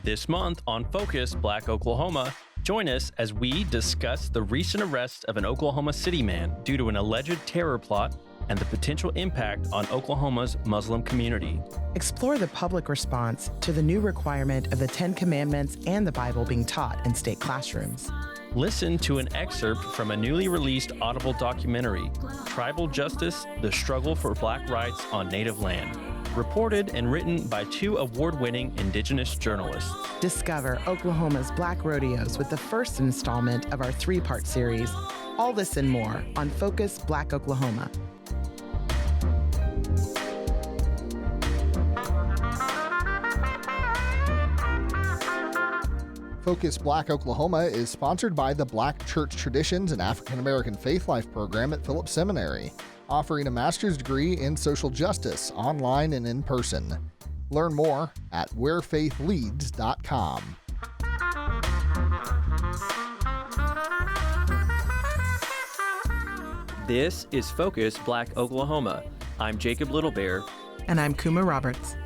This month on Focus Black Oklahoma, join us as we discuss the recent arrest of an Oklahoma City man due to an alleged terror plot and the potential impact on Oklahoma's Muslim community. Explore the public response to the new requirement of the Ten Commandments and the Bible being taught in state classrooms. Listen to an excerpt from a newly released Audible documentary, Tribal Justice: The Struggle for Black Rights on Native Land, reported and written by two award-winning indigenous journalists. Discover Oklahoma's Black Rodeos with the first installment of our three-part series. All this and more on Focus Black Oklahoma. Focus Black Oklahoma is sponsored by the Black Church Traditions and African American Faith Life program at Phillips Seminary, offering a master's degree in social justice online and in person. Learn more at wherefaithleads.com. This is Focus Black Oklahoma. I'm Jacob Littlebear. And I'm Kuma Roberts.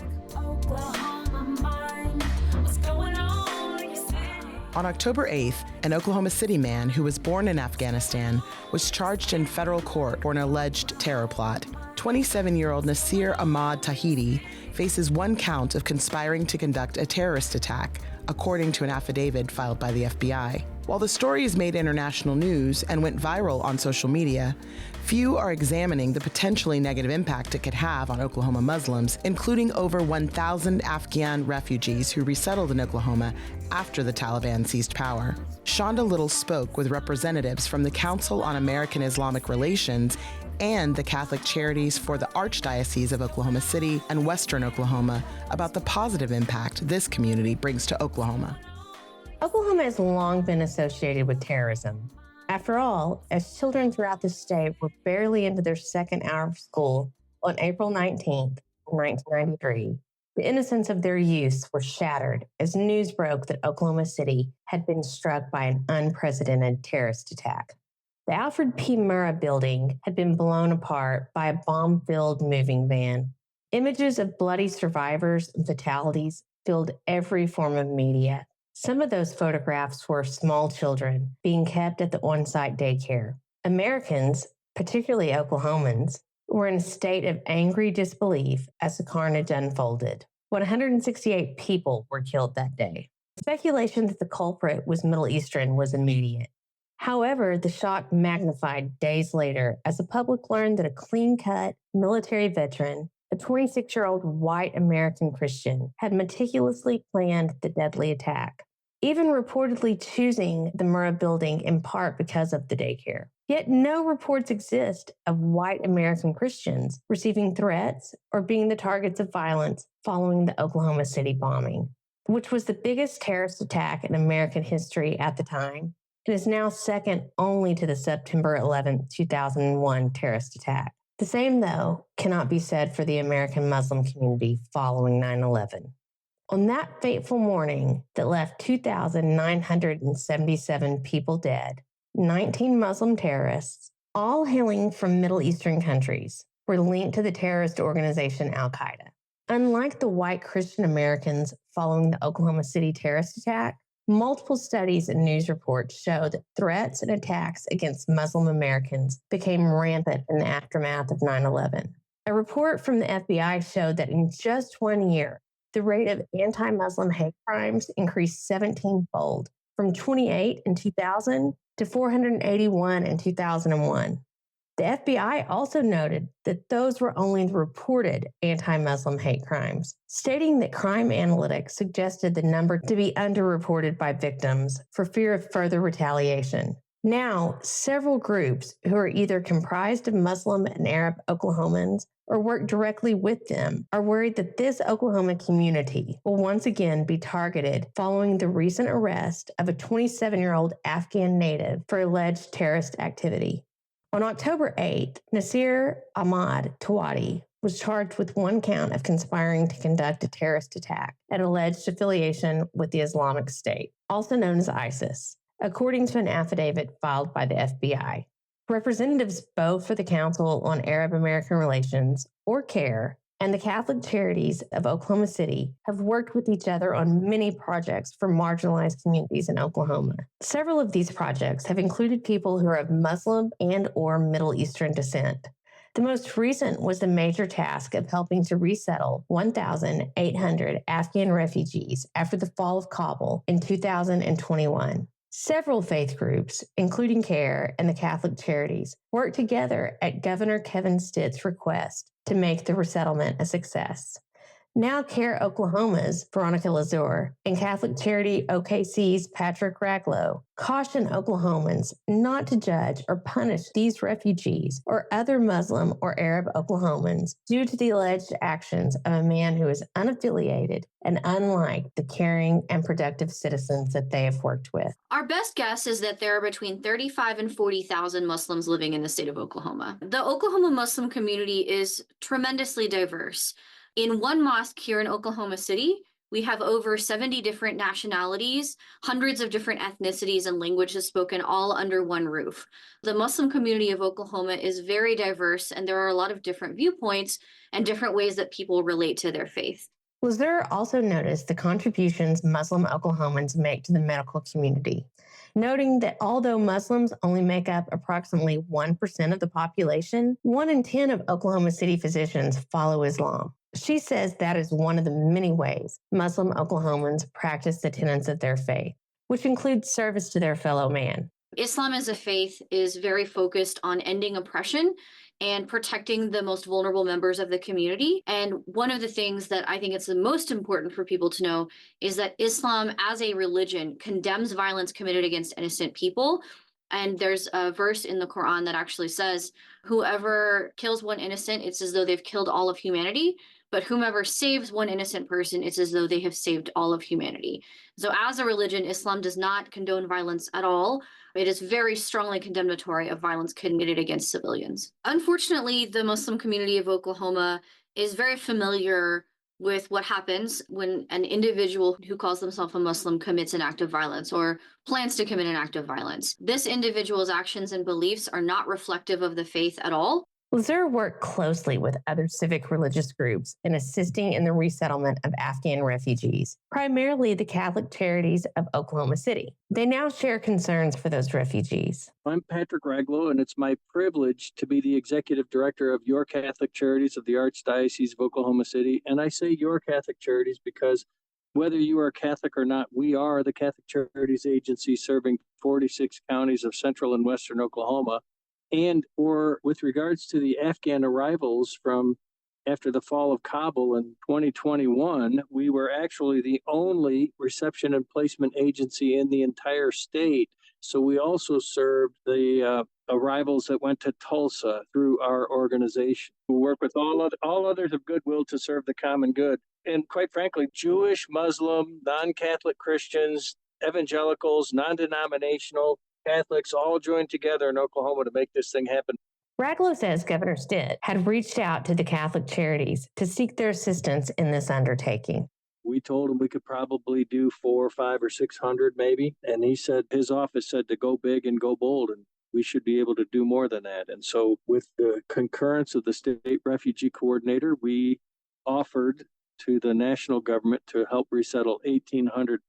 On October 8th, an Oklahoma City man who was born in Afghanistan was charged in federal court for an alleged terror plot. 27-year-old Nasir Ahmad Tawhedi faces one count of conspiring to conduct a terrorist attack, according to an affidavit filed by the FBI. While the story has made international news and went viral on social media, few are examining the potentially negative impact it could have on Oklahoma Muslims, including over 1,000 Afghan refugees who resettled in Oklahoma after the Taliban seized power. Shonda Little spoke with representatives from the Council on American-Islamic Relations and the Catholic Charities for the Archdiocese of Oklahoma City and Western Oklahoma about the positive impact this community brings to Oklahoma. Oklahoma has long been associated with terrorism. After all, as children throughout the state were barely into their second hour of school on April 19th, 1993, the innocence of their youth were shattered as news broke that Oklahoma City had been struck by an unprecedented terrorist attack. The Alfred P. Murrah building had been blown apart by a bomb-filled moving van. Images of bloody survivors and fatalities filled every form of media. Some of those photographs were small children being kept at the on-site daycare. Americans, particularly Oklahomans, were in a state of angry disbelief as the carnage unfolded. 168 people were killed that day. Speculation that the culprit was Middle Eastern was immediate. However, the shock magnified days later as the public learned that a clean-cut military veteran, a 26-year-old white American Christian, had meticulously planned the deadly attack, even reportedly choosing the Murrah building in part because of the daycare. Yet no reports exist of white American Christians receiving threats or being the targets of violence following the Oklahoma City bombing, which was the biggest terrorist attack in American history at the time. It is now second only to the September 11, 2001 terrorist attack. The same, though, cannot be said for the American Muslim community following 9/11. On that fateful morning that left 2,977 people dead, 19 Muslim terrorists, all hailing from Middle Eastern countries, were linked to the terrorist organization Al-Qaeda. Unlike the white Christian Americans following the Oklahoma City terrorist attack, multiple studies and news reports show that threats and attacks against Muslim Americans became rampant in the aftermath of 9/11. A report from the FBI showed that in just 1 year, the rate of anti-Muslim hate crimes increased 17-fold, from 28 in 2000 to 481 in 2001. The FBI also noted that those were only the reported anti-Muslim hate crimes, stating that crime analytics suggested the number to be underreported by victims for fear of further retaliation. Now, several groups who are either comprised of Muslim and Arab Oklahomans or work directly with them are worried that this Oklahoma community will once again be targeted following the recent arrest of a 27-year-old Afghan native for alleged terrorist activity. On October 8th, Nasir Ahmad Tawhedi was charged with one count of conspiring to conduct a terrorist attack and alleged affiliation with the Islamic State, also known as ISIS, according to an affidavit filed by the FBI. Representatives both for the Council on Arab-American Relations, or CARE, and the Catholic Charities of Oklahoma City have worked with each other on many projects for marginalized communities in Oklahoma. Several of these projects have included people who are of Muslim and or Middle Eastern descent. The most recent was the major task of helping to resettle 1,800 Afghan refugees after the fall of Kabul in 2021. Several faith groups, including CARE and the Catholic Charities, worked together at Governor Kevin Stitt's request to make the resettlement a success. Now CARE Oklahoma's Veronica Lazur and Catholic Charity OKC's Patrick Raglow caution Oklahomans not to judge or punish these refugees or other Muslim or Arab Oklahomans due to the alleged actions of a man who is unaffiliated and unlike the caring and productive citizens that they have worked with. Our best guess is that there are between 35 and 40,000 Muslims living in the state of Oklahoma. The Oklahoma Muslim community is tremendously diverse. In one mosque here in Oklahoma City, we have over 70 different nationalities, hundreds of different ethnicities and languages spoken all under one roof. The Muslim community of Oklahoma is very diverse, and there are a lot of different viewpoints and different ways that people relate to their faith. Lazur also noticed the contributions Muslim Oklahomans make to the medical community, noting that although Muslims only make up approximately 1% of the population, 1 in 10 of Oklahoma City physicians follow Islam. She says that is one of the many ways Muslim Oklahomans practice the tenets of their faith, which includes service to their fellow man. Islam as a faith is very focused on ending oppression and protecting the most vulnerable members of the community. And one of the things that I think it's the most important for people to know is that Islam as a religion condemns violence committed against innocent people. And there's a verse in the Quran that actually says, whoever kills one innocent, it's as though they've killed all of humanity. But whomever saves one innocent person, it's as though they have saved all of humanity. So as a religion, Islam does not condone violence at all. It is very strongly condemnatory of violence committed against civilians. Unfortunately, the Muslim community of Oklahoma is very familiar with what happens when an individual who calls themselves a Muslim commits an act of violence or plans to commit an act of violence. This individual's actions and beliefs are not reflective of the faith at all. Lazur worked closely with other civic religious groups in assisting in the resettlement of Afghan refugees, primarily the Catholic Charities of Oklahoma City. They now share concerns for those refugees. I'm Patrick Raglow, and it's my privilege to be the executive director of Your Catholic Charities of the Archdiocese of Oklahoma City. And I say Your Catholic Charities because whether you are Catholic or not, we are the Catholic Charities Agency serving 46 counties of central and western Oklahoma. And or with regards to the Afghan arrivals from after the fall of Kabul in 2021, we were actually the only reception and placement agency in the entire state. So we also served the arrivals that went to Tulsa through our organization. We work with all others of goodwill to serve the common good. And quite frankly, Jewish, Muslim, non-Catholic Christians, evangelicals, non-denominational, Catholics all joined together in Oklahoma to make this thing happen. Raglow says Governor Stitt had reached out to the Catholic Charities to seek their assistance in this undertaking. We told him we could probably do 400, 500, or 600 maybe. And he said, his office said to go big and go bold, and we should be able to do more than that. And so with the concurrence of the state refugee coordinator, we offered to the national government to help resettle 1,800.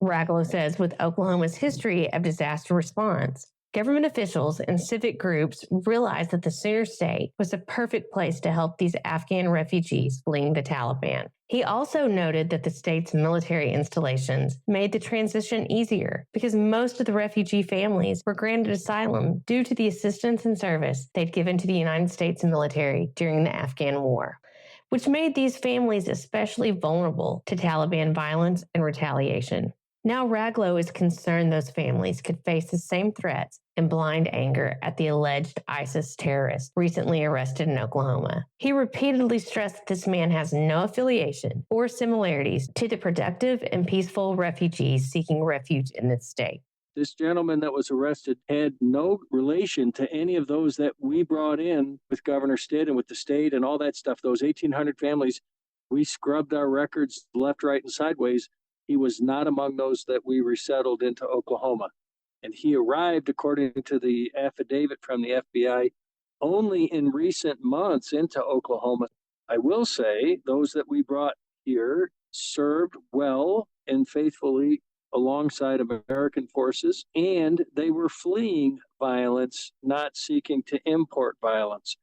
Raglow says with Oklahoma's history of disaster response, government officials and civic groups realized that the Sooner State was the perfect place to help these Afghan refugees fleeing the Taliban. He also noted that the state's military installations made the transition easier because most of the refugee families were granted asylum due to the assistance and service they'd given to the United States military during the Afghan war, which made these families especially vulnerable to Taliban violence and retaliation. Now Raglow is concerned those families could face the same threats and blind anger at the alleged ISIS terrorist recently arrested in Oklahoma. He repeatedly stressed that this man has no affiliation or similarities to the productive and peaceful refugees seeking refuge in this state. This gentleman that was arrested had no relation to any of those that we brought in with Governor Stitt and with the state and all that stuff. Those 1,800 families, we scrubbed our records left, right, and sideways. He was not among those that we resettled into Oklahoma. And he arrived, according to the affidavit from the FBI, only in recent months into Oklahoma. I will say those that we brought here served well and faithfully alongside American forces, and they were fleeing violence, not seeking to import violence.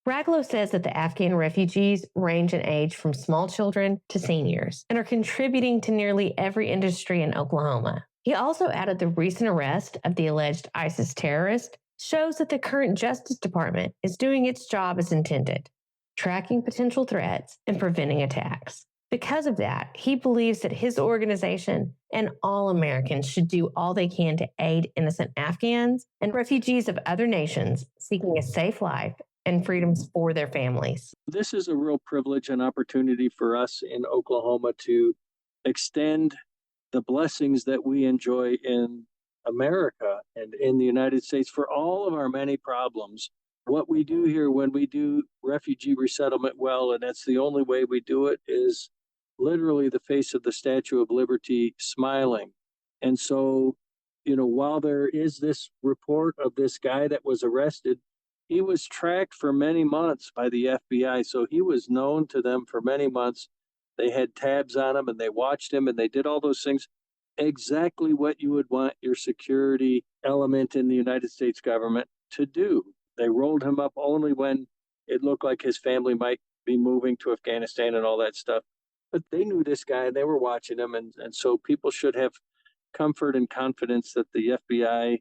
Raglow says that the Afghan refugees range in age from small children to seniors and are contributing to nearly every industry in Oklahoma. He also added the recent arrest of the alleged ISIS terrorist shows that the current Justice Department is doing its job as intended, tracking potential threats and preventing attacks. Because of that, he believes that his organization and all Americans should do all they can to aid innocent Afghans and refugees of other nations seeking a safe life and freedoms for their families. This is a real privilege and opportunity for us in Oklahoma to extend the blessings that we enjoy in America and in the United States for all of our many problems. What we do here when we do refugee resettlement well, and that's the only way we do it, is literally the face of the Statue of Liberty smiling. And so, while there is this report of this guy that was arrested, he was tracked for many months by the FBI. So he was known to them for many months. They had tabs on him and they watched him and they did all those things. Exactly what you would want your security element in the United States government to do. They rolled him up only when it looked like his family might be moving to Afghanistan and all that stuff. But they knew this guy and they were watching him. And so people should have comfort and confidence that the FBI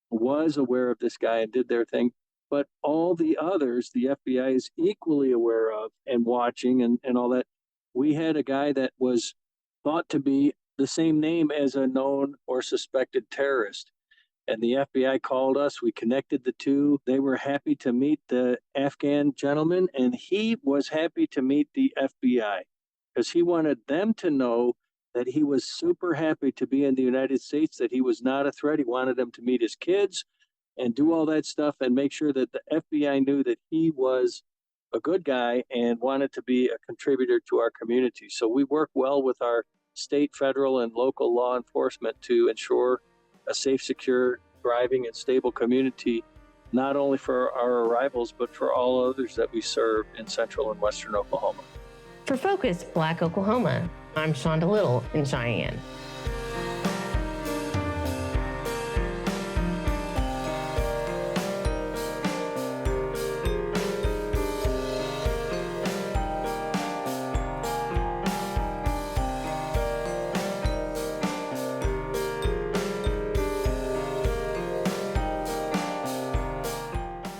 was aware of this guy and did their thing. But all the others, the FBI is equally aware of and watching and all that. We had a guy that was thought to be the same name as a known or suspected terrorist. And the FBI called us. We connected the two. They were happy to meet the Afghan gentleman, and he was happy to meet the FBI because he wanted them to know that he was super happy to be in the United States, that he was not a threat. He wanted them to meet his kids and do all that stuff and make sure that the FBI knew that he was a good guy and wanted to be a contributor to our community. So we work well with our state, federal, and local law enforcement to ensure a safe, secure, thriving, and stable community, not only for our arrivals, but for all others that we serve in central and western Oklahoma. For Focus Black Oklahoma, I'm Shonda Little in Cheyenne.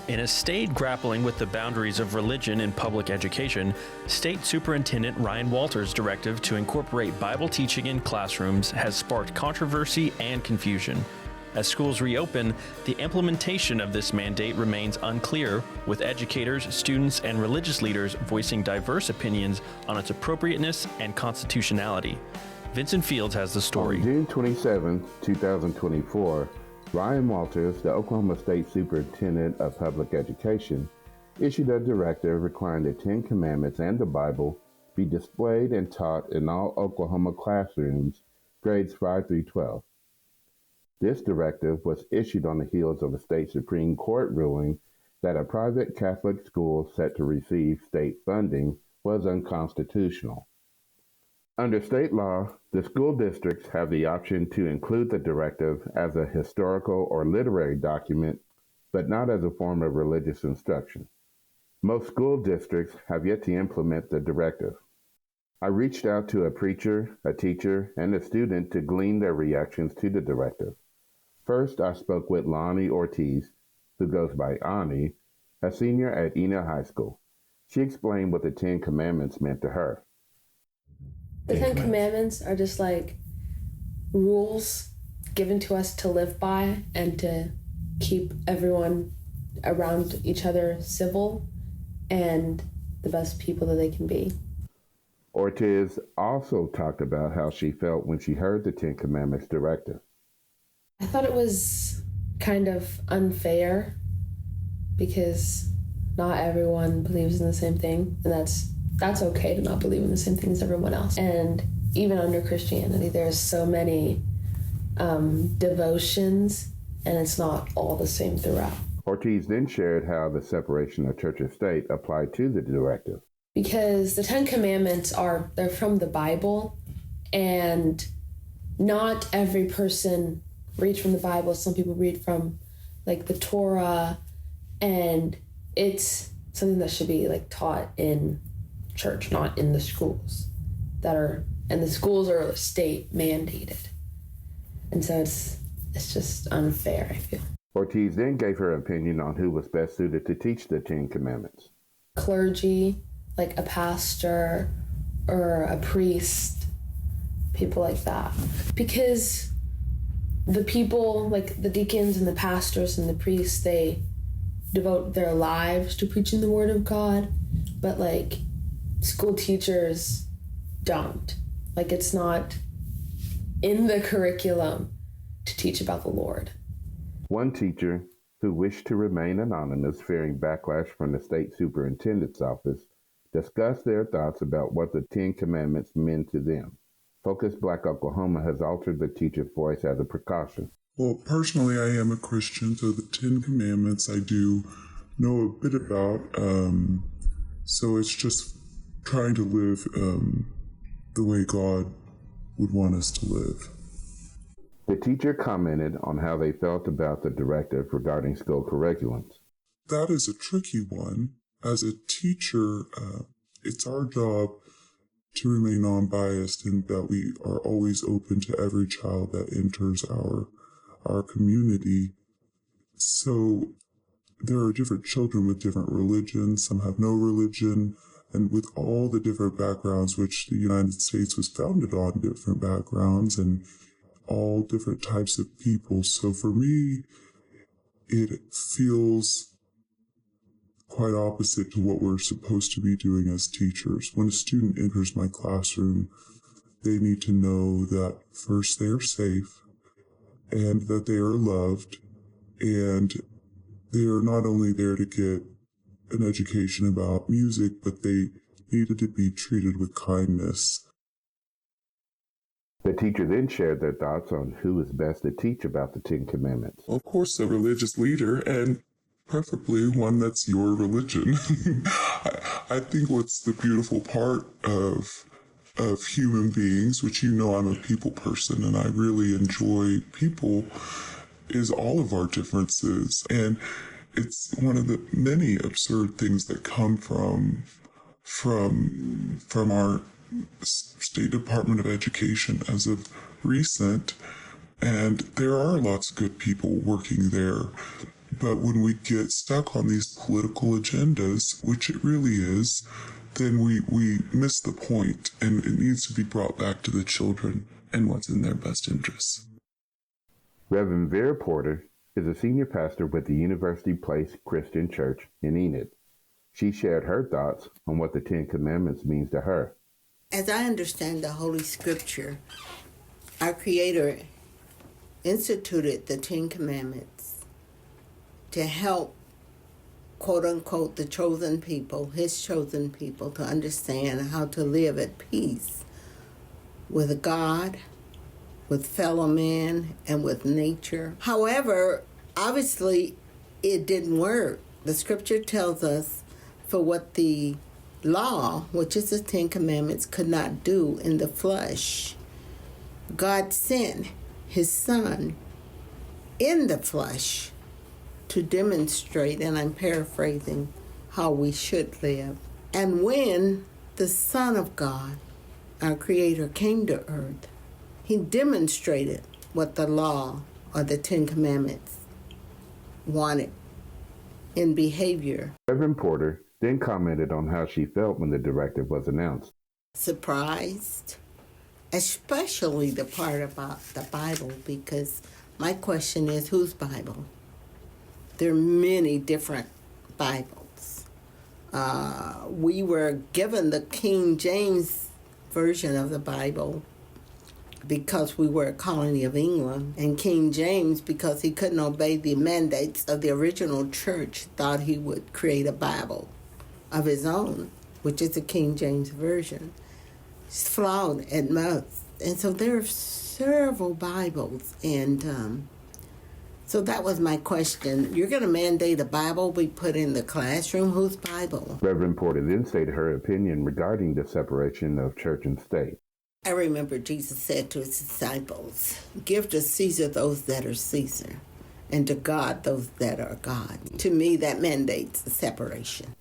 In a state grappling with the boundaries of religion in public education, State Superintendent Ryan Walters' directive to incorporate Bible teaching in classrooms has sparked controversy and confusion. As schools reopen, the implementation of this mandate remains unclear, with educators, students, and religious leaders voicing diverse opinions on its appropriateness and constitutionality. Venson Fields has the story. On June 27, 2024, Ryan Walters, the Oklahoma State Superintendent of Public Education, issued a directive requiring the Ten Commandments and the Bible be displayed and taught in all Oklahoma classrooms, grades 5 through 12. This directive was issued on the heels of a state Supreme Court ruling that a private Catholic school set to receive state funding was unconstitutional. Under state law, the school districts have the option to include the directive as a historical or literary document, but not as a form of religious instruction. Most school districts have yet to implement the directive. I reached out to a preacher, a teacher, and a student to glean their reactions to the directive. First, I spoke with Lonnie Ortiz, who goes by Ani, a senior at Ena High School. She explained what the Ten Commandments meant to her. The Ten Commandments are just like rules given to us to live by and to keep everyone around each other civil and the best people that they can be. Ortiz also talked about how she felt when she heard the Ten Commandments directive. I thought it was kind of unfair because not everyone believes in the same thing, and that's okay to not believe in the same thing as everyone else. And even under Christianity, there's so many devotions, and it's not all the same throughout. Ortiz then shared how the separation of church and state applied to the directive. because the Ten Commandments they're from the Bible, and not every person reads from the Bible. Some people read from like the Torah, and it's something that should be like taught in church, not in the schools and the schools are state mandated. And so it's just unfair, I feel. Ortiz then gave her opinion on who was best suited to teach the Ten Commandments. Clergy, like a pastor or a priest, people like that. Because the people, like the deacons and the pastors and the priests, they devote their lives to preaching the word of God, but like school teachers don't. Like it's not in the curriculum to teach about the Lord. One teacher, who wished to remain anonymous, fearing backlash from the state superintendent's office, discussed their thoughts about what the Ten Commandments meant to them. Focus Black Oklahoma has altered the teacher's voice as a precaution. Well, personally, I am a Christian, so the Ten Commandments I do know a bit about. So it's just trying to live the way God would want us to live. The teacher commented on how they felt about the directive regarding school curriculums. That is a tricky one. As a teacher, it's our job to remain non-biased and that we are always open to every child that enters our community. So there are different children with different religions. Some have no religion. And with all the different backgrounds, which the United States was founded on different backgrounds and all different types of people. So for me, it feels quite opposite to what we're supposed to be doing as teachers. When a student enters my classroom, they need to know that first they are safe and that they are loved, and they are not only there to get an education about music, but they needed to be treated with kindness. The teacher then shared their thoughts on who is best to teach about the Ten Commandments. Of course, a religious leader, and preferably one that's your religion. I think what's the beautiful part of human beings, which you know I'm a people person, and I really enjoy people, is all of our differences. And it's one of the many absurd things that come from our State Department of Education as of recent. And there are lots of good people working there. But when we get stuck on these political agendas, which it really is, then we miss the point, and it needs to be brought back to the children and what's in their best interests. Reverend Vera Porter is a senior pastor with the University Place Christian Church in Enid. She shared her thoughts on what the Ten Commandments means to her. As I understand the Holy Scripture, our Creator instituted the Ten Commandments to help, quote unquote, the chosen people, his chosen people, to understand how to live at peace with God, with fellow men, and with nature. However, obviously, it didn't work. The scripture tells us for what the law, which is the Ten Commandments, could not do in the flesh, God sent his Son in the flesh to demonstrate, and I'm paraphrasing, how we should live. And when the Son of God, our Creator, came to earth, he demonstrated what the law or the Ten Commandments wanted in behavior. Reverend Porter then commented on how she felt when the directive was announced. Surprised, especially the part about the Bible, because my question is, whose Bible? There are many different Bibles. We were given the King James version of the Bible because we were a colony of England, and King James, because he couldn't obey the mandates of the original church, thought he would create a Bible of his own, which is the King James Version. It's flawed at most. And so there are several Bibles, and So that was my question. You're going to mandate a Bible be put in the classroom? Whose Bible? Reverend Porter then stated her opinion regarding the separation of church and state. I remember Jesus said to his disciples, "Give to Caesar those that are Caesar, and to God those that are God." To me, that mandates a separation.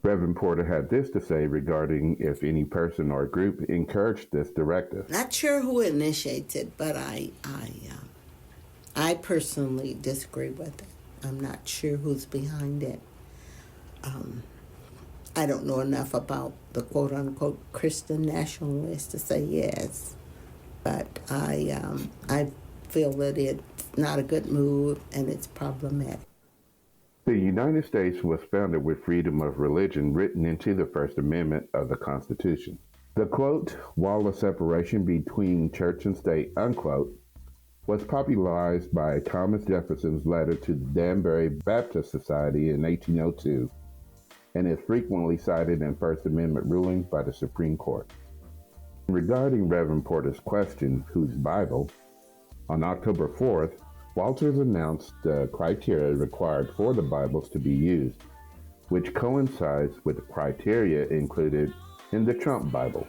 Reverend Porter had this to say regarding if any person or group encouraged this directive. Not sure who initiates it, but I personally disagree with it. I'm not sure who's behind it. I don't know enough about the quote-unquote Christian nationalists to say yes, but I feel that it's not a good move and it's problematic. The United States was founded with freedom of religion written into the First Amendment of the Constitution. The, quote, wall of separation between church and state, unquote, was popularized by Thomas Jefferson's letter to the Danbury Baptist Society in 1802 and is frequently cited in First Amendment rulings by the Supreme Court. Regarding Reverend Porter's question, whose Bible, on October 4th, Walters announced the criteria required for the Bibles to be used, which coincides with the criteria included in the Trump Bible.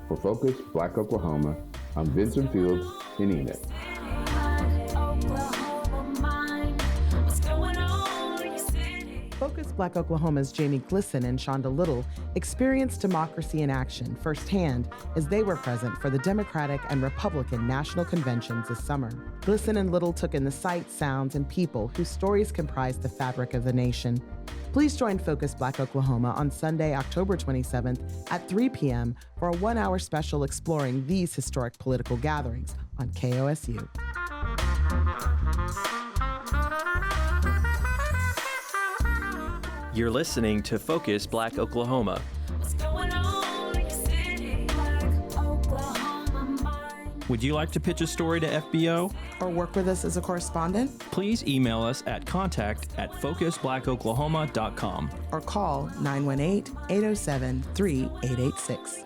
For Focus Black Oklahoma, I'm Venson Fields in Enid. Focus Black Oklahoma's Jamie Glisson and Shonda Little experienced democracy in action firsthand as they were present for the Democratic and Republican national conventions this summer. Glisson and Little took in the sights, sounds, and people whose stories comprise the fabric of the nation. Please join Focus Black Oklahoma on Sunday, October 27th at 3 p.m. for a one-hour special exploring these historic political gatherings on KOSU. You're listening to Focus Black Oklahoma. Would you like to pitch a story to FBO? Or work with us as a correspondent? Please email us at contact@focusblackoklahoma.com. Or call 918-807-3886.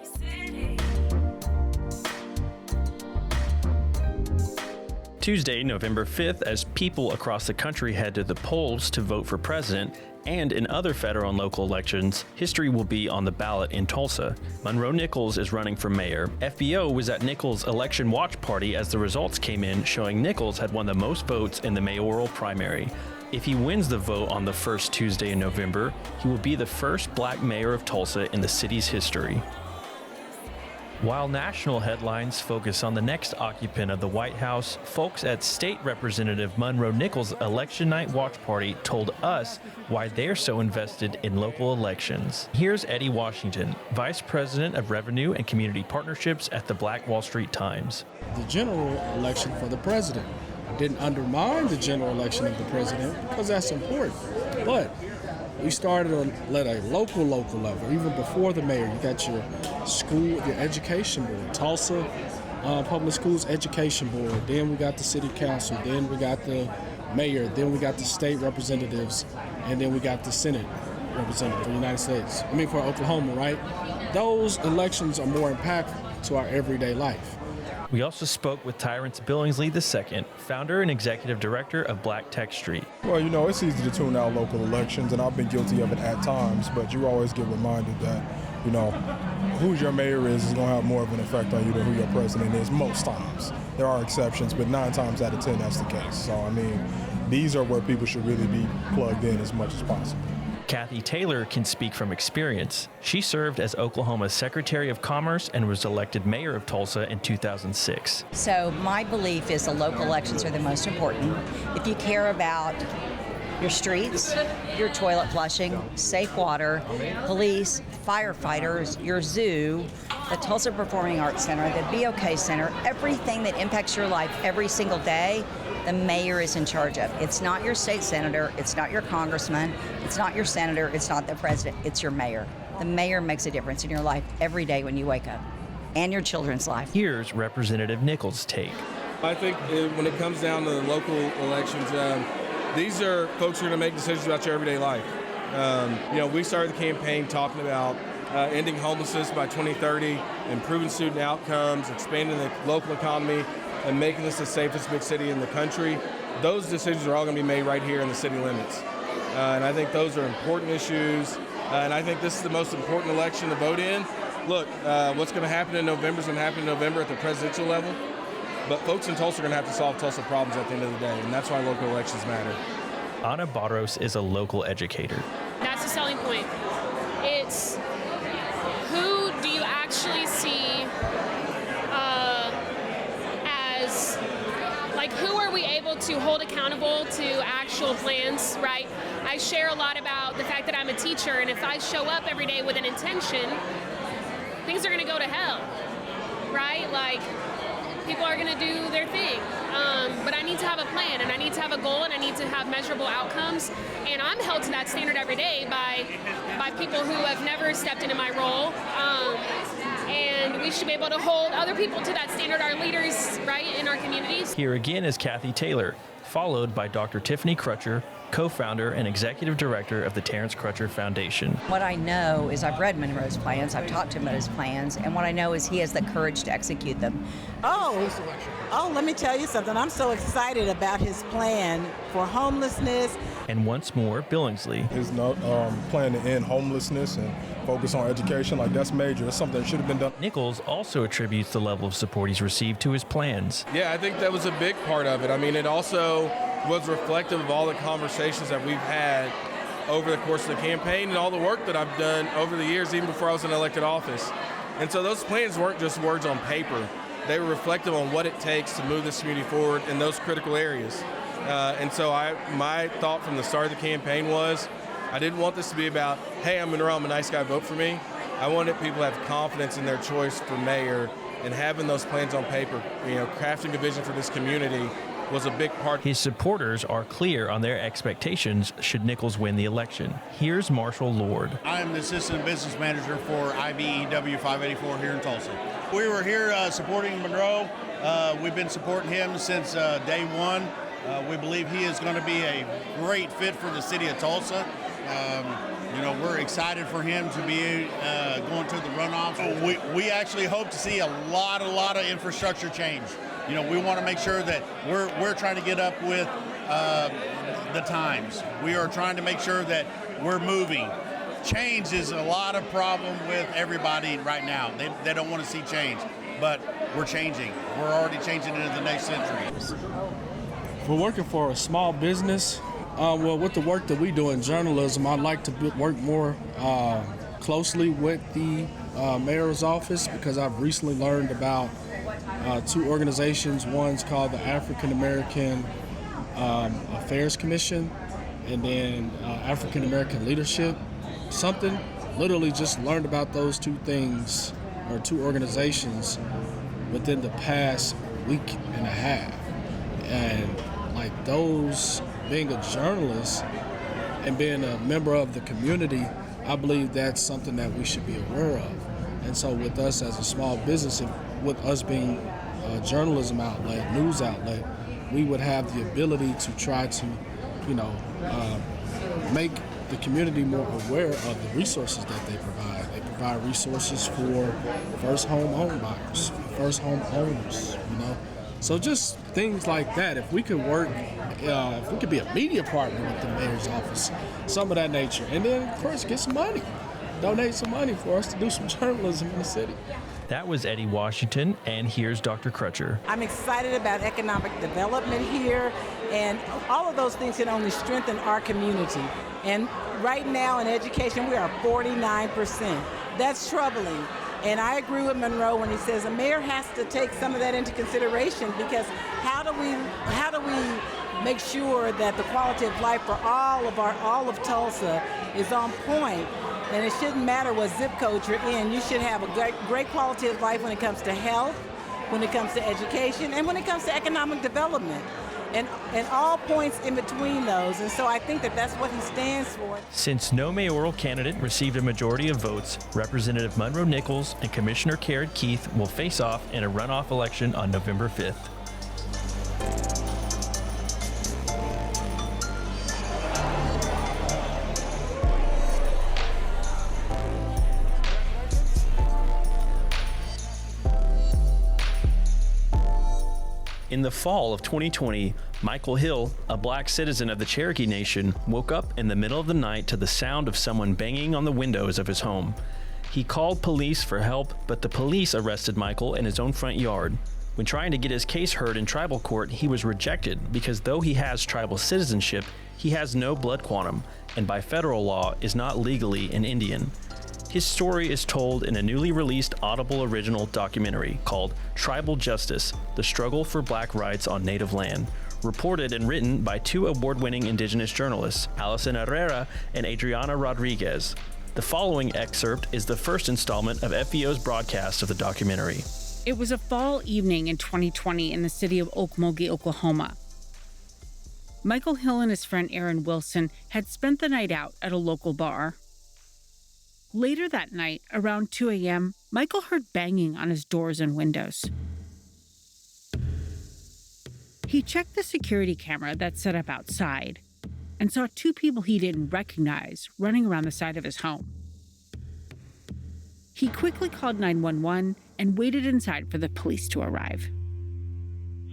Tuesday, November 5th, as people across the country head to the polls to vote for president, and in other federal and local elections, history will be on the ballot in Tulsa. Monroe Nichols is running for mayor. FBO was at Nichols' election watch party as the results came in, showing Nichols had won the most votes in the mayoral primary. If he wins the vote on the first Tuesday in November, he will be the first Black mayor of Tulsa in the city's history. While national headlines focus on the next occupant of the White House, folks at State Representative Monroe Nichols' election night watch party told us why they're so invested in local elections. Here's Eddie Washington, Vice President of Revenue and Community Partnerships at the Black Wall Street Times. The general election for the president didn't undermine the general election of the president because that's important, but we started at a local level, even before the mayor. You got your school, your education board, Tulsa Public Schools Education Board. Then we got the city council. Then we got the mayor. Then we got the state representatives. And then we got the Senate representative for the United States. For Oklahoma, right? Those elections are more impactful to our everyday life. We also spoke with Tyrance Billingsley II, founder and executive director of Black Tech Street. Well, it's easy to tune out local elections, and I've been guilty of it at times, but you always get reminded that, who your mayor is going to have more of an effect on you than who your president is most times. There are exceptions, but 9 times out of 10, that's the case. So, these are where people should really be plugged in as much as possible. Kathy Taylor can speak from experience. She served as Oklahoma's Secretary of Commerce and was elected mayor of Tulsa in 2006. So my belief is the local elections are the most important. If you care about your streets, your toilet flushing, safe water, police, firefighters, your zoo, the Tulsa Performing Arts Center, the BOK Center, everything that impacts your life every single day, the mayor is in charge of. It's not your state senator, it's not your congressman, it's not your senator, it's not the president, it's your mayor. The mayor makes a difference in your life every day when you wake up, and your children's life. Here's Representative Nichols' take. I think when it comes down to the local elections, these are folks who are going to make decisions about your everyday life. We started the campaign talking about ending homelessness by 2030, improving student outcomes, expanding the local economy, and making this the safest big city in the country. those decisions are all going to be made right here in the city limits. And I think those are important issues. And I think this is the most important election to vote in. Look, what's going to happen in November is going to happen in November at the presidential level. But folks in Tulsa are going to have to solve Tulsa problems at the end of the day, and that's why local elections matter. Ana Barros is a local educator. That's the selling point. It's who do you actually see as, like, who are we able to hold accountable to actual plans, right? I share a lot about the fact that I'm a teacher, and if I show up every day with an intention, things are going to go to hell, right? Like, people are going to do their thing. But I need to have a plan, and I need to have a goal, and I need to have measurable outcomes. And I'm held to that standard every day by people who have never stepped into my role. And we should be able to hold other people to that standard, our leaders, right, in our communities. Here again is Kathy Taylor, followed by Dr. Tiffany Crutcher, co-founder and executive director of the Terrence Crutcher Foundation. What I know is I've read Monroe's plans, I've talked to him about his plans, and what I know is he has the courage to execute them. Oh, let me tell you something. I'm so excited about his plan for homelessness. And once more, Billingsley. His plan to end homelessness and focus on education, like that's major. That's something that should have been done. Nichols also attributes the level of support he's received to his plans. Yeah, I think that was a big part of it. I mean, it also was reflective of all the conversations that we've had over the course of the campaign and all the work that I've done over the years, even before I was in elected office. And so those plans weren't just words on paper. They were reflective on what it takes to move this community forward in those critical areas. And so my thought from the start of the campaign was, I didn't want this to be about, hey, I'm Monroe, I'm a nice guy, vote for me. I wanted people to have confidence in their choice for mayor and having those plans on paper, crafting a vision for this community was a big part. His supporters are clear on their expectations should Nichols win the election. Here's Marshall Lord. I am the assistant business manager for IBEW 584 here in Tulsa. We were here supporting Monroe. We've been supporting him since day one. We believe he is going to be a great fit for the city of Tulsa. We're excited for him to be going to the runoffs. We actually hope to see a lot of infrastructure change. We want to make sure that we're trying to get up with the times. We are trying to make sure that we're moving. Change is a lot of problem with everybody right now. They don't want to see change, but we're changing. We're already changing into the next century. We're working for a small business. With the work that we do in journalism, I'd like to work more closely with the mayor's office because I've recently learned about two organizations. One's called the African-American Affairs Commission, and then African American Leadership. Something literally just learned about those two things, or two organizations, within the past week and a half. And like those, being a journalist and being a member of the community, I believe that's something that we should be aware of. And so with us as a small business, with us being a journalism outlet, news outlet, we would have the ability to try to, make the community more aware of the resources that they provide. They provide resources for first home buyers, first home owners, So just things like that. If we could work, if we could be a media partner with the mayor's office, some of that nature. And then, of course, get some money. Donate some money for us to do some journalism in the city. That was Eddie Washington, and here's Dr. Crutcher. I'm excited about economic development here, and all of those things can only strengthen our community. And right now in education, we are 49%. That's troubling. And I agree with Monroe when he says the mayor has to take some of that into consideration, because how do we make sure that the quality of life for all of Tulsa is on point? And it shouldn't matter what zip code you're in. You should have a great quality of life when it comes to health, when it comes to education, and when it comes to economic development, and all points in between those. And so I think that that's what he stands for. Since no mayoral candidate received a majority of votes, Representative Monroe Nichols and Commissioner Karen Keith will face off in a runoff election on November 5th. In the fall of 2020, Michael Hill, a black citizen of the Cherokee Nation, woke up in the middle of the night to the sound of someone banging on the windows of his home. He called police for help, but the police arrested Michael in his own front yard. When trying to get his case heard in tribal court, he was rejected because though he has tribal citizenship, he has no blood quantum, and by federal law is not legally an Indian. His story is told in a newly released Audible original documentary called Tribal Justice: The Struggle for Black Rights on Native Land, reported and written by two award-winning indigenous journalists, Allison Herrera and Adriana Rodriguez. The following excerpt is the first installment of FEO's broadcast of the documentary. It was a fall evening in 2020 in the city of Okmulgee, Oklahoma. Michael Hill and his friend Aaron Wilson had spent the night out at a local bar. Later that night, around 2 a.m., Michael heard banging on his doors and windows. He checked the security camera that's set up outside and saw two people he didn't recognize running around the side of his home. He quickly called 911 and waited inside for the police to arrive.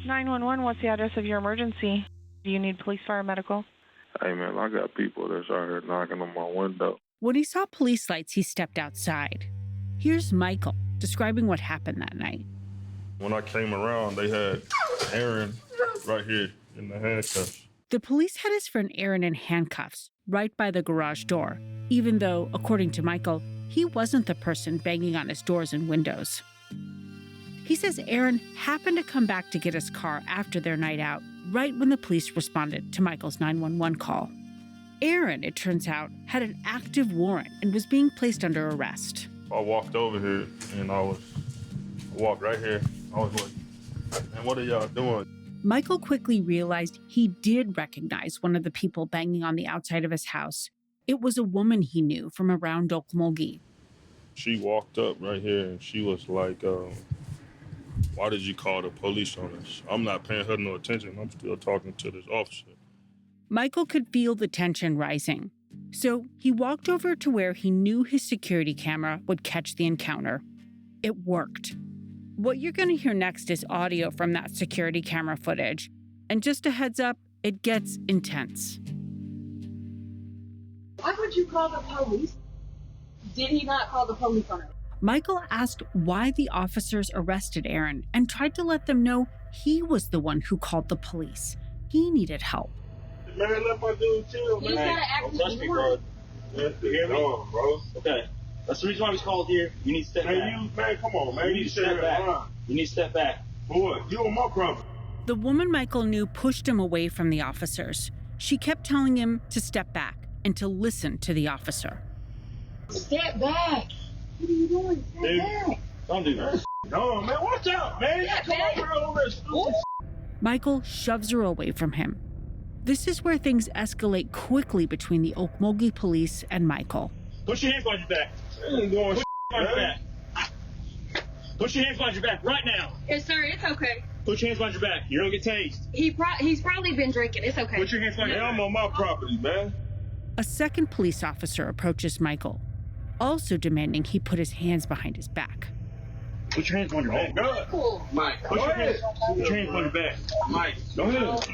911, what's the address of your emergency? Do you need police, fire, medical? Hey, man, I got people that's out here knocking on my window. When he saw police lights, he stepped outside. Here's Michael describing what happened that night. When I came around, they had Aaron right here in the handcuffs. The police had his friend Aaron in handcuffs right by the garage door, even though, according to Michael, he wasn't the person banging on his doors and windows. He says Aaron happened to come back to get his car after their night out, right when the police responded to Michael's 911 call. Aaron, it turns out, had an active warrant and was being placed under arrest. I walked over here and I walked right here. I was like, man, what are y'all doing? Michael quickly realized he did recognize one of the people banging on the outside of his house. It was a woman he knew from around Okmulgee. She walked up right here and she was like, why did you call the police on us? I'm not paying her no attention. I'm still talking to this officer. Michael could feel the tension rising, so he walked over to where he knew his security camera would catch the encounter. It worked. What you're going to hear next is audio from that security camera footage, and just a heads up, it gets intense. Why would you call the police? Did he not call the police on her? Michael asked why the officers arrested Aaron and tried to let them know he was the one who called the police. He needed help. Man, let my dude chill, man. You gotta act Don't touch me, bro. You hear me? No, bro. Okay. That's the reason why we called here. You need to step back. Man, come on, man. You need to step back. You need to step back. For what? You on my property. The woman Michael knew pushed him away from the officers. She kept telling him to step back and to listen to the officer. Step back. What are you doing? Step back. Don't do that. No, man, watch out, man. Michael shoves her away from him. This is where things escalate quickly between the Okmulgee police and Michael. Put your hands behind your back. Put your hands behind your back. Put your hands behind your back right now. Yes, sir. It's okay. Put your hands behind your back. You're gonna get tased. He's probably been drinking. It's okay. Put your hands behind your back. I'm on my property, man. A second police officer approaches Michael, also demanding he put his hands behind his back. Put your hands behind your back. Oh, Cool. Mike, put your hands behind your back. Mike, go ahead.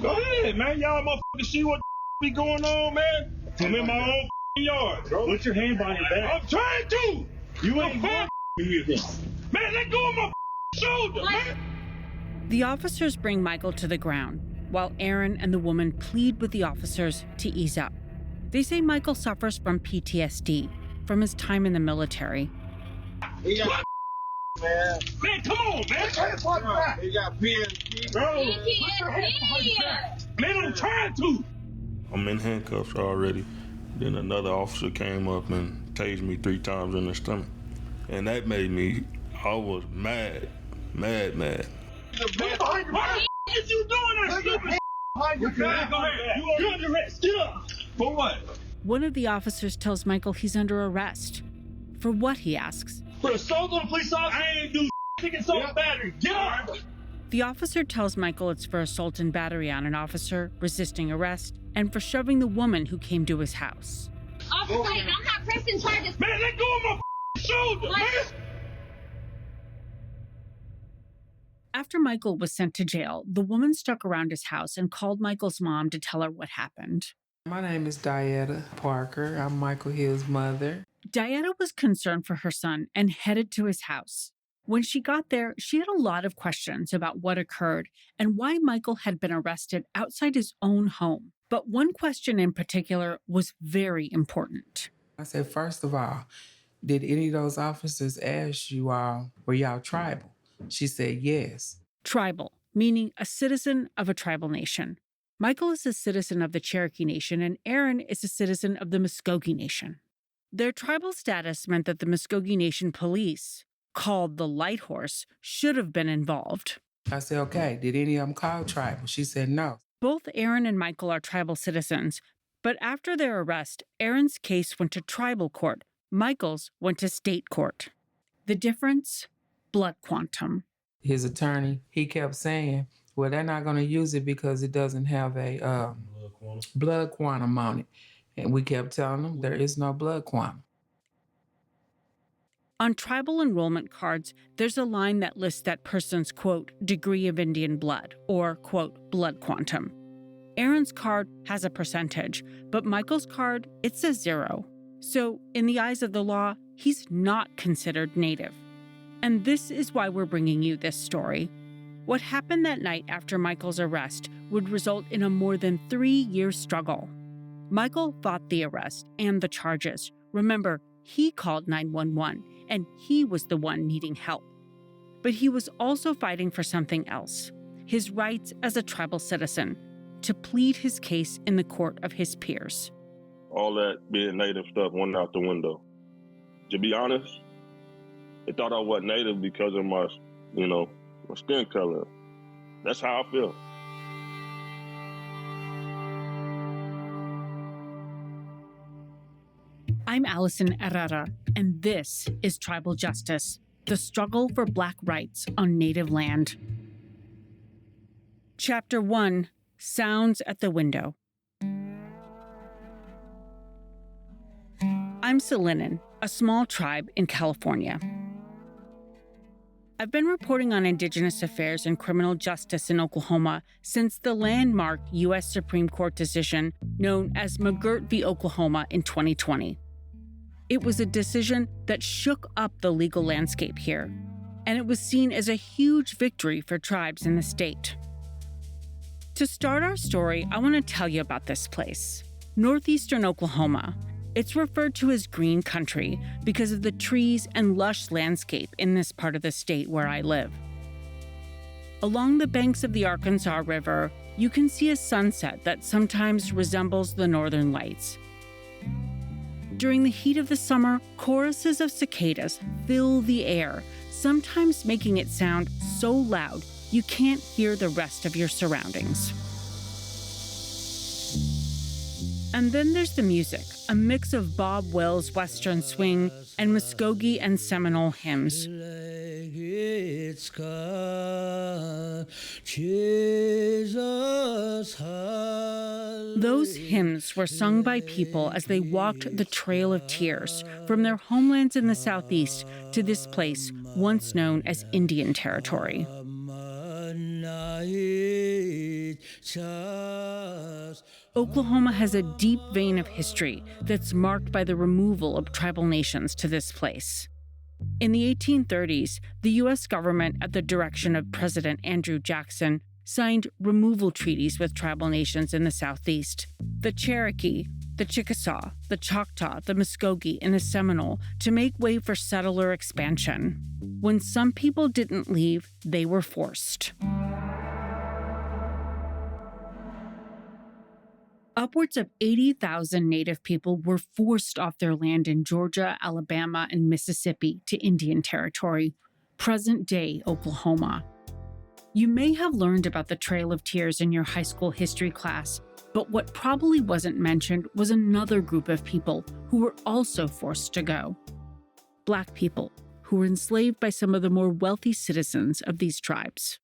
Go ahead, man. Y'all motherfuckers see what be going on, man? I'm in my own yard, bro. Put your hand behind your back. I'm trying to. You ain't going me with this. Man, let go of my shoulder, man. The officers bring Michael to the ground, while Aaron and the woman plead with the officers to ease up. They say Michael suffers from PTSD from his time in the military. Man, come on, man. He got PTSD. Bro, man, I'm trying to. I'm in handcuffs already. Then another officer came up and tased me 3 times in the stomach. And that made me, I was mad. Why is you doing that stupid Go ahead. You're under arrest. Get up. For what? One of the officers tells Michael he's under arrest. For what, he asks. For assault on a police officer? I ain't do shit. Assault battery. Get up. The officer tells Michael it's for assault and battery on an officer, resisting arrest, and for shoving the woman who came to his house. Officer, I'm not pressing charges. Man, let go of my shoulder, man. After Michael was sent to jail, the woman stuck around his house and called Michael's mom to tell her what happened. My name is Dietta Parker. I'm Michael Hill's mother. Dietta was concerned for her son and headed to his house. When she got there, she had a lot of questions about what occurred and why Michael had been arrested outside his own home. But one question in particular was very important. I said, first of all, did any of those officers ask you all, were y'all tribal? She said yes. Tribal, meaning a citizen of a tribal nation. Michael is a citizen of the Cherokee Nation and Aaron is a citizen of the Muskogee Nation. Their tribal status meant that the Muskogee Nation police, called the Light Horse, should have been involved. I said, okay, did any of them call tribal? She said no. Both Aaron and Michael are tribal citizens, but after their arrest, Aaron's case went to tribal court. Michael's went to state court. The difference? Blood quantum. His attorney, he kept saying, well, they're not going to use it because it doesn't have a blood quantum on it. And we kept telling them there is no blood quantum. On tribal enrollment cards, there's a line that lists that person's, quote, degree of Indian blood, or, quote, blood quantum. Aaron's card has a percentage, but Michael's card, it says 0. So, in the eyes of the law, he's not considered Native. And this is why we're bringing you this story. What happened that night after Michael's arrest would result in a more than 3-year struggle. Michael fought the arrest and the charges. Remember, he called 911, and he was the one needing help. But he was also fighting for something else, his rights as a tribal citizen, to plead his case in the court of his peers. All that being Native stuff went out the window. To be honest, they thought I wasn't Native because of my skin color. That's how I feel. I'm Allison Herrera, and this is Tribal Justice, the struggle for Black rights on Native land. Chapter 1, Sounds at the Window. I'm Salinan, a small tribe in California. I've been reporting on Indigenous affairs and criminal justice in Oklahoma since the landmark U.S. Supreme Court decision known as McGirt v. Oklahoma in 2020. It was a decision that shook up the legal landscape here, and it was seen as a huge victory for tribes in the state. To start our story, I want to tell you about this place, northeastern Oklahoma. It's referred to as green country because of the trees and lush landscape in this part of the state where I live. Along the banks of the Arkansas River, you can see a sunset that sometimes resembles the northern lights. During the heat of the summer, choruses of cicadas fill the air, sometimes making it sound so loud you can't hear the rest of your surroundings. And then there's the music, a mix of Bob Wills' Western swing and Muskogee and Seminole hymns. Those hymns were sung by people as they walked the Trail of Tears from their homelands in the southeast to this place once known as Indian Territory. Oklahoma has a deep vein of history that's marked by the removal of tribal nations to this place. In the 1830s, the U.S. government, at the direction of President Andrew Jackson, signed removal treaties with tribal nations in the southeast, the Cherokee, the Chickasaw, the Choctaw, the Muskogee, and the Seminole, to make way for settler expansion. When some people didn't leave, they were forced. Upwards of 80,000 Native people were forced off their land in Georgia, Alabama, and Mississippi to Indian Territory, present-day Oklahoma. You may have learned about the Trail of Tears in your high school history class, but what probably wasn't mentioned was another group of people who were also forced to go. Black people, who were enslaved by some of the more wealthy citizens of these tribes.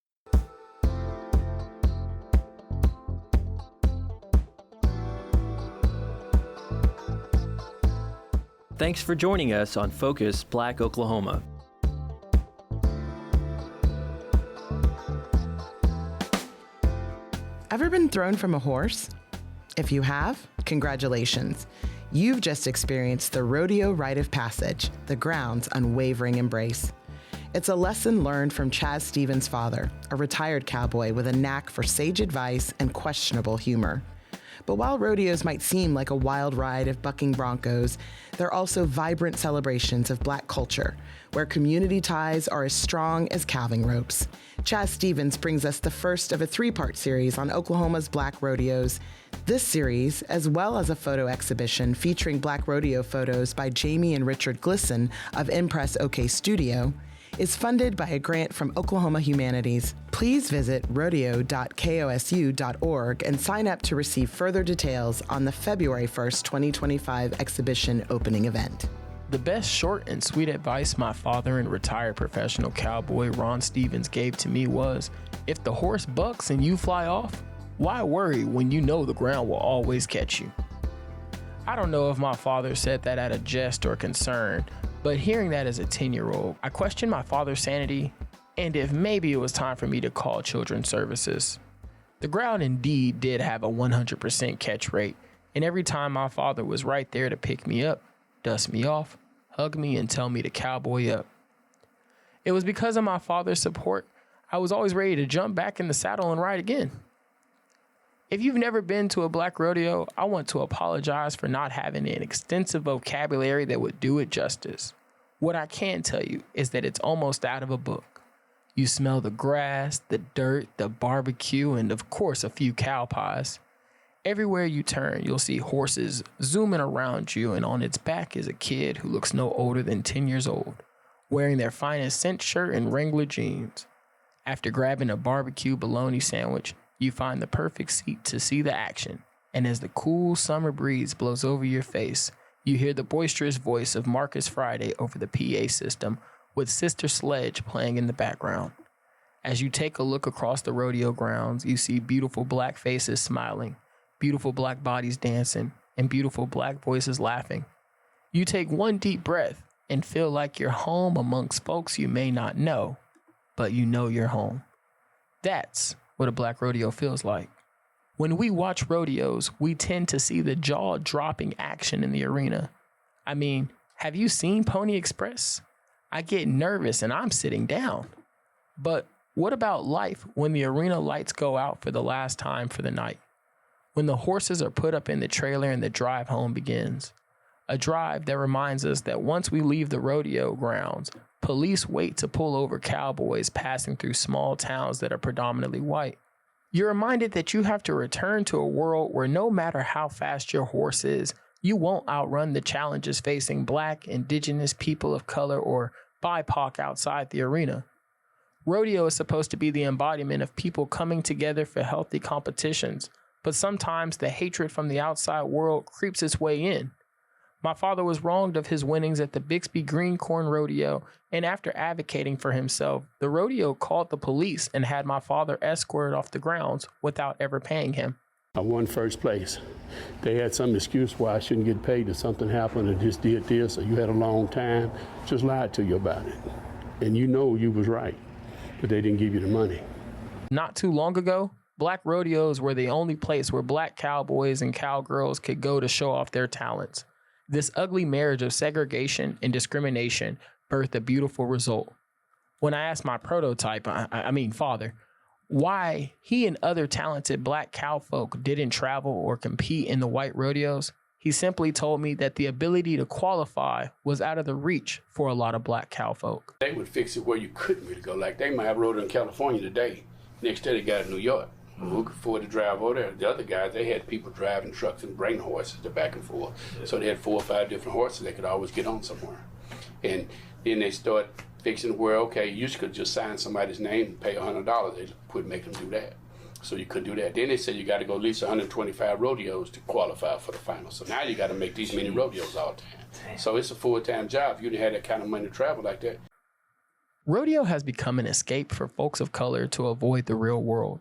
Thanks for joining us on Focus Black Oklahoma. Ever been thrown from a horse? If you have, congratulations. You've just experienced the rodeo rite of passage, the ground's unwavering embrace. It's a lesson learned from Chaz Stephens' father, a retired cowboy with a knack for sage advice and questionable humor. But while rodeos might seem like a wild ride of bucking broncos, they're also vibrant celebrations of Black culture, where community ties are as strong as calving ropes. Chaz Stephens brings us the first of a 3-part series on Oklahoma's Black rodeos. This series, as well as a photo exhibition featuring Black rodeo photos by Jamie and Richard Glisson of Impress OK Studio, is funded by a grant from Oklahoma Humanities. Please visit rodeo.kosu.org and sign up to receive further details on the February 1st, 2025 exhibition opening event. The best short and sweet advice my father and retired professional cowboy Ron Stevens gave to me was, if the horse bucks and you fly off, why worry when you know the ground will always catch you? I don't know if my father said that out of jest or concern, but hearing that as a 10-year-old, I questioned my father's sanity and if maybe it was time for me to call Children's Services. The ground indeed did have a 100% catch rate, and every time my father was right there to pick me up, dust me off, hug me, and tell me to cowboy up. It was because of my father's support, I was always ready to jump back in the saddle and ride again. If you've never been to a Black rodeo, I want to apologize for not having an extensive vocabulary that would do it justice. What I can tell you is that it's almost out of a book. You smell the grass, the dirt, the barbecue, and of course a few cow pies. Everywhere you turn, you'll see horses zooming around you, and on its back is a kid who looks no older than 10 years old, wearing their finest cinch shirt and Wrangler jeans. After grabbing a barbecue bologna sandwich, you find the perfect seat to see the action, and as the cool summer breeze blows over your face, you hear the boisterous voice of Marcus Friday over the PA system, with Sister Sledge playing in the background. As you take a look across the rodeo grounds, you see beautiful Black faces smiling, beautiful Black bodies dancing, and beautiful Black voices laughing. You take one deep breath and feel like you're home amongst folks you may not know, but you know you're home. That's what a Black rodeo feels like. When we watch rodeos, we tend to see the jaw-dropping action in the arena. I mean, have you seen Pony Express? I get nervous and I'm sitting down. But what about life when the arena lights go out for the last time for the night? When the horses are put up in the trailer and the drive home begins? A drive that reminds us that once we leave the rodeo grounds, police wait to pull over cowboys passing through small towns that are predominantly white. You're reminded that you have to return to a world where no matter how fast your horse is, you won't outrun the challenges facing Black, indigenous, people of color, or BIPOC outside the arena. Rodeo is supposed to be the embodiment of people coming together for healthy competitions, but sometimes the hatred from the outside world creeps its way in. My father was wronged of his winnings at the Bixby Green Corn Rodeo, and after advocating for himself, the rodeo called the police and had my father escorted off the grounds without ever paying him. I won first place. They had some excuse why I shouldn't get paid if something happened and just did this, or you had a long time, just lied to you about it. And you know you was right, but they didn't give you the money. Not too long ago, Black rodeos were the only place where Black cowboys and cowgirls could go to show off their talents. This ugly marriage of segregation and discrimination birthed a beautiful result. When I asked my prototype, I mean father, why he and other talented Black cowfolk didn't travel or compete in the white rodeos, he simply told me that the ability to qualify was out of the reach for a lot of Black cowfolk. They would fix it where you couldn't really go. Like they might have rodeo in California today. Next day they got it in New York. Who could afford to drive over there? The other guys, they had people driving trucks and bringing horses to back and forth. So they had 4 or 5 different horses they could always get on somewhere. And then they start fixing where, okay, you could just sign somebody's name and pay $100. They quit making them do that. So you could do that. Then they said you got to go at least 125 rodeos to qualify for the final. So now you got to make these many rodeos all the time. So it's a full-time job. You didn't have that kind of money to travel like that. Rodeo has become an escape for folks of color to avoid the real world.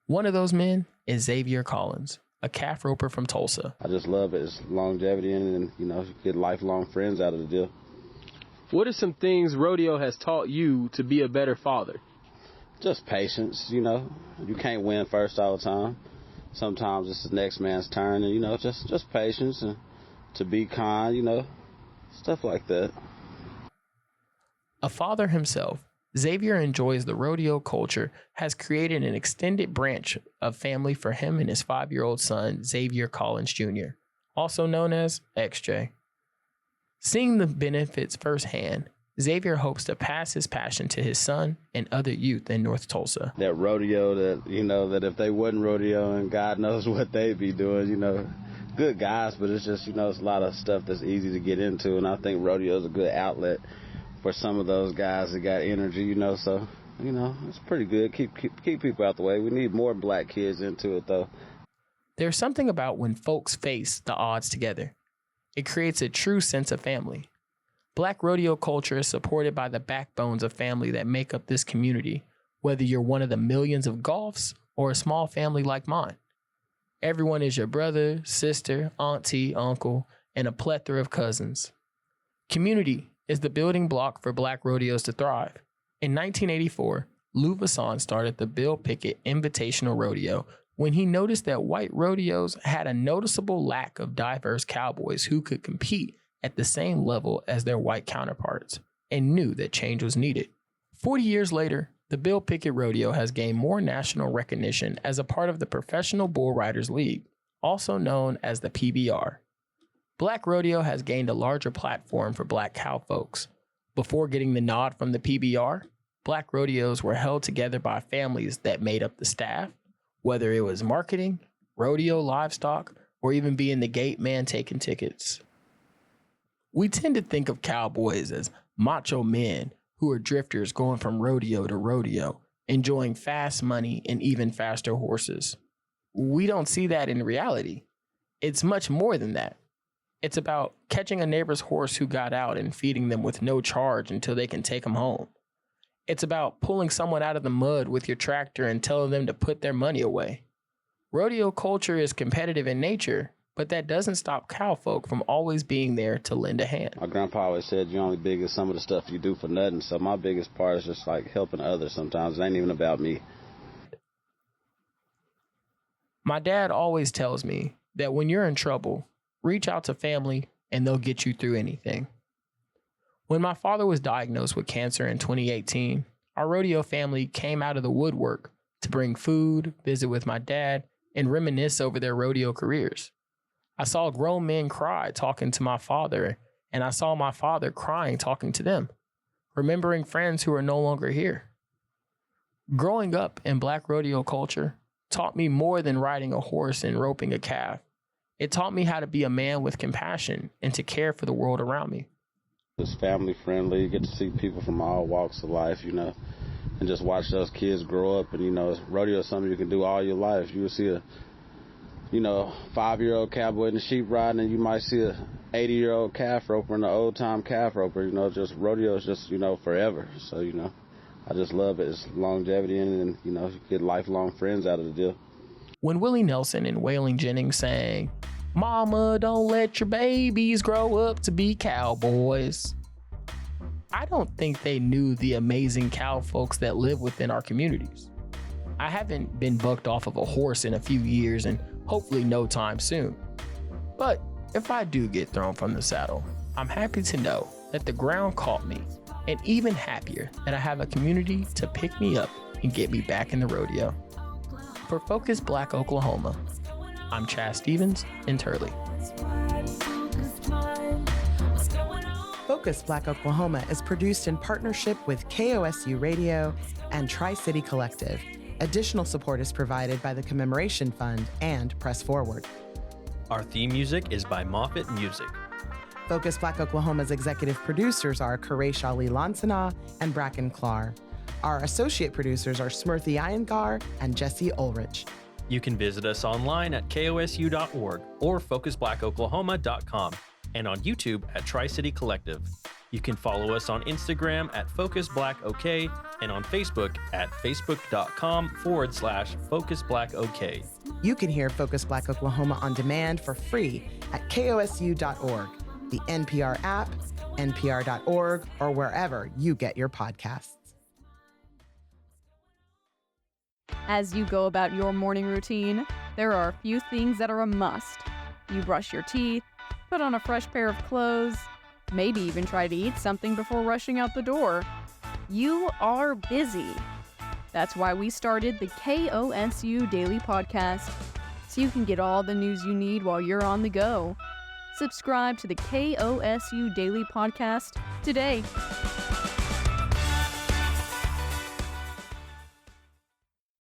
One of those men is Xavier Collins, a calf roper from Tulsa. I just love it. It's longevity and you get lifelong friends out of the deal. What are some things rodeo has taught you to be a better father? Just patience, You can't win first all the time. sometimes it's the next man's turn, and, you know, just patience and to be kind, you know, stuff like that. A father himself, Xavier enjoys the rodeo culture, has created an extended branch of family for him and his 5-year-old son, Xavier Collins Jr., also known as XJ. Seeing the benefits firsthand, Xavier hopes to pass his passion to his son and other youth in North Tulsa. That rodeo, that, you know, that if they wasn't rodeoing, God knows what they'd be doing, you know. Good guys, but it's just, you know, it's a lot of stuff that's easy to get into, and I think rodeo is a good outlet for some of those guys that got energy, you know, so, you know, it's pretty good. Keep people out the way. We need more black kids into it, though. There's something about when folks face the odds together. It creates a true sense of family. Black rodeo culture is supported by the backbones of family that make up this community, whether you're one of the millions of Golfs or a small family like mine. Everyone is your brother, sister, auntie, uncle, and a plethora of cousins. Community is the building block for black rodeos to thrive. In 1984, Lou Vasson started the Bill Pickett Invitational Rodeo when he noticed that white rodeos had a noticeable lack of diverse cowboys who could compete at the same level as their white counterparts, and knew that change was needed. 40 years later, the Bill Pickett Rodeo has gained more national recognition as a part of the Professional Bull Riders League, also known as the PBR. Black Rodeo has gained a larger platform for black cowfolks. Before getting the nod from the PBR, black rodeos were held together by families that made up the staff, whether it was marketing, rodeo livestock, or even being the gate man taking tickets. We tend to think of cowboys as macho men who are drifters going from rodeo to rodeo, enjoying fast money and even faster horses. We don't see that in reality. It's much more than that. It's about catching a neighbor's horse who got out and feeding them with no charge until they can take them home. It's about pulling someone out of the mud with your tractor and telling them to put their money away. Rodeo culture is competitive in nature, but that doesn't stop cowfolk from always being there to lend a hand. My grandpa always said you're only big as some of the stuff you do for nothing, so my biggest part is just like helping others sometimes. It ain't even about me. My dad always tells me that when you're in trouble, reach out to family and they'll get you through anything. When my father was diagnosed with cancer in 2018, our rodeo family came out of the woodwork to bring food, visit with my dad, and reminisce over their rodeo careers. I saw grown men cry talking to my father, and I saw my father crying talking to them, remembering friends who are no longer here. Growing up in black rodeo culture taught me more than riding a horse and roping a calf. It taught me how to be a man with compassion and to care for the world around me. It's family friendly. You get to see people from all walks of life, you know, and just watch those kids grow up. And, you know, rodeo is something you can do all your life. You will see a 5-year-old cowboy in the sheep riding, and you might see a 80-year-old calf roper and an old-time calf roper. You know, just rodeo is just, you know, forever. So, you know, I just love it. It's longevity in it, and, you know, you get lifelong friends out of the deal. When Willie Nelson and Waylon Jennings sang, "Mama, don't let your babies grow up to be cowboys," I don't think they knew the amazing cow folks that live within our communities. I haven't been bucked off of a horse in a few years, and hopefully no time soon. But if I do get thrown from the saddle, I'm happy to know that the ground caught me, and even happier that I have a community to pick me up and get me back in the rodeo. For Focus Black Oklahoma, I'm Chaz Stephens in Turley. Focus Black Oklahoma is produced in partnership with KOSU Radio and Tri-City Collective. Additional support is provided by the Commemoration Fund and Press Forward. Our theme music is by Moffett Music. Focus Black Oklahoma's executive producers are Quresh Ali Lansana and Bracken Clar. Our associate producers are Smriti Iyengar and Jesse Ulrich. You can visit us online at kosu.org or focusblackoklahoma.com and on YouTube at Tri-City Collective. You can follow us on Instagram at FocusBlackOK and on Facebook at facebook.com/FocusBlackOK. You can hear Focus Black Oklahoma on demand for free at kosu.org, the NPR app, npr.org, or wherever you get your podcasts. As you go about your morning routine, there are a few things that are a must. You brush your teeth, put on a fresh pair of clothes, maybe even try to eat something before rushing out the door. You are busy. That's why we started the KOSU Daily Podcast, so you can get all the news you need while you're on the go. Subscribe to the KOSU Daily Podcast today.